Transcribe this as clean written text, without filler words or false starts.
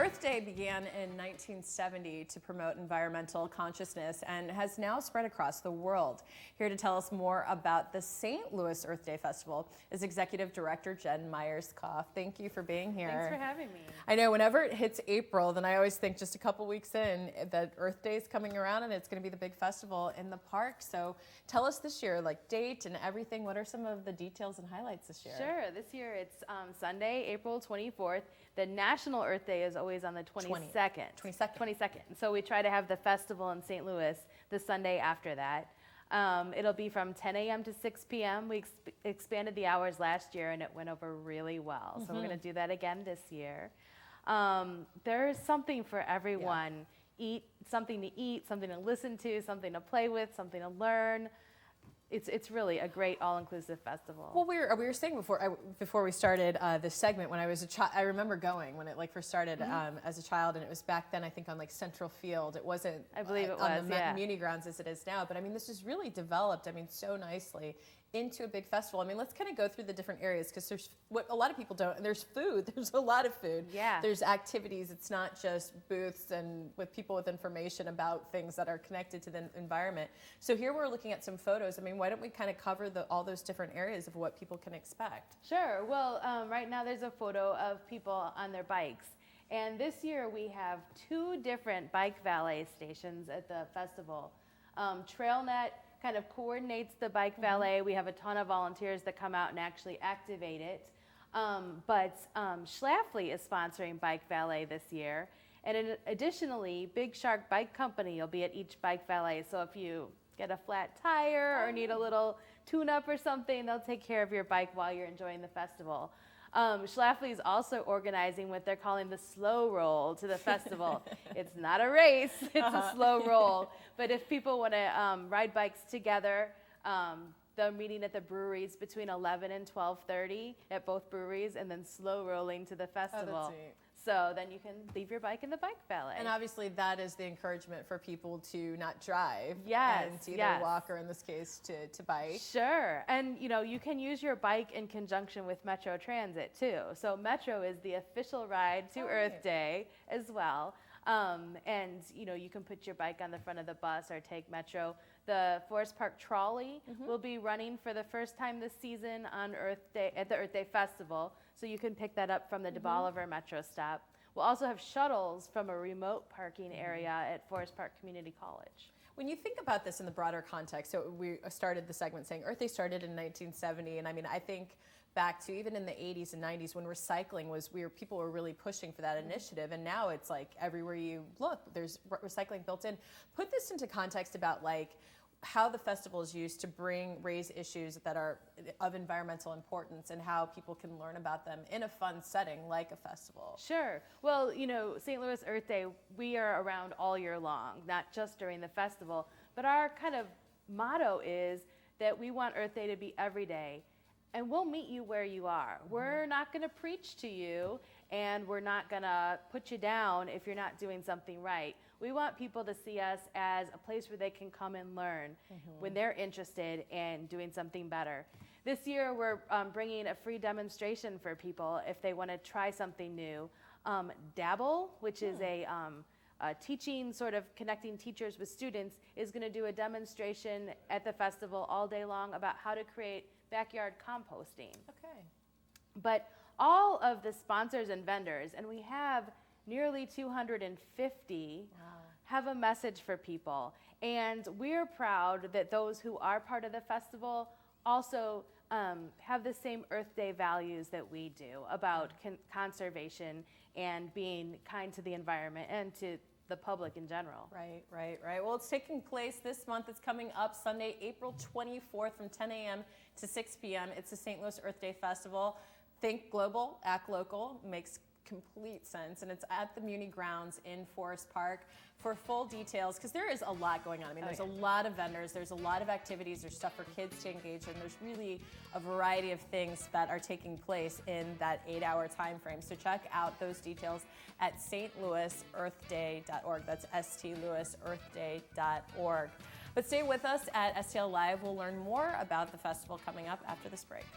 Earth Day began in 1970 to promote environmental consciousness and has now spread across the world. Here to tell us more about the St. Louis Earth Day Festival is Executive Director Jen Myerscough. Thank you for being here. Thanks for having me. I know whenever it hits April, then I always think just a couple weeks in that Earth Day is coming around and it's going to be the big festival in the park. So tell us this year, like date and everything, what are some of the details and highlights this year? Sure. This year it's Sunday, April 24th. The National Earth Day is always on the 22nd. 22nd. So we try to have the festival in St. Louis the Sunday after that. It'll be from 10 a.m. to 6 p.m. We expanded the hours last year and it went over really well. So we're going to do that again this year. There's something for everyone. Yeah. Something to eat, something to listen to, something to play with, something to learn. It's really a great all-inclusive festival. Well, we were saying before we started this segment, when I was a child, I remember going when it first started as a child, and it was back then I think on like Central Field. It wasn't I believe it on was, the yeah. Muny Grounds as it is now. But I mean, this has really developed. I mean, so nicely into a big festival. I mean, let's kind of go through the different areas because there's what a lot of people don't. There's food. There's a lot of food. Yeah. There's activities. It's not just booths and with people with information about things that are connected to the environment. So here we're looking at some photos. I mean, why don't we kind of cover all those different areas of what people can expect? Sure. Well, right now there's a photo of people on their bikes. And this year we have 2 different bike valet stations at the festival. TrailNet kind of coordinates the bike valet. We have a ton of volunteers that come out and actually activate it. But Schlafly is sponsoring Bike Valet this year. And additionally, Big Shark Bike Company will be at each Bike Valet. So if you get a flat tire or need a little tune-up or something, they'll take care of your bike while you're enjoying the festival. Schlafly is also organizing what they're calling the slow roll to the festival. It's not a race, it's a slow roll. But if people want to ride bikes together, they're meeting at the breweries between 11 and 12:30 at both breweries and then slow rolling to the festival. Oh, that's neat. So then you can leave your bike in the bike valet. And obviously that is the encouragement for people to not drive. Yes, and to either walk or in this case to bike. Sure. And you can use your bike in conjunction with Metro Transit too. So Metro is the official ride to Earth Day as well. And you can put your bike on the front of the bus or take Metro. The Forest Park Trolley will be running for the first time this season on Earth Day at the Earth Day Festival. So you can pick that up from the DeBoliver Metro stop. We'll also have shuttles from a remote parking area at Forest Park Community College. When you think about this in the broader context, so we started the segment saying Earth Day started in 1970, and I mean, I think back to even in the 80s and 90s when recycling was people were really pushing for that initiative, and now it's like everywhere you look, there's recycling built in. Put this into context about like how the festival is used to raise issues that are of environmental importance and how people can learn about them in a fun setting like a festival. Sure. Well, St. Louis Earth Day, we are around all year long, not just during the festival, but our kind of motto is that we want Earth Day to be every day. And we'll meet you where you are. We're not going to preach to you, and we're not going to put you down if you're not doing something right. We want people to see us as a place where they can come and learn when they're interested in doing something better. This year, we're bringing a free demonstration for people if they want to try something new. Dabble, which is a teaching, sort of connecting teachers with students, is going to do a demonstration at the festival all day long about how to create backyard composting. Okay. But all of the sponsors and vendors, and we have nearly 250, have a message for people. And we're proud that those who are part of the festival also have the same Earth Day values that we do about conservation and being kind to the environment and to the public in general. Right. Well, it's taking place this month. It's coming up Sunday, April 24th from 10 a.m. to 6 p.m. It's the St. Louis Earth Day Festival. Think global, act local. Makes complete sense. And it's at the Muny Grounds in Forest Park. For full details, because there is a lot going on. I mean, there's a lot of vendors, there's a lot of activities, there's stuff for kids to engage in. There's really a variety of things that are taking place in that 8-hour time frame. So check out those details at stlouisearthday.org. That's stlouisearthday.org. But stay with us at STL Live. We'll learn more about the festival coming up after this break.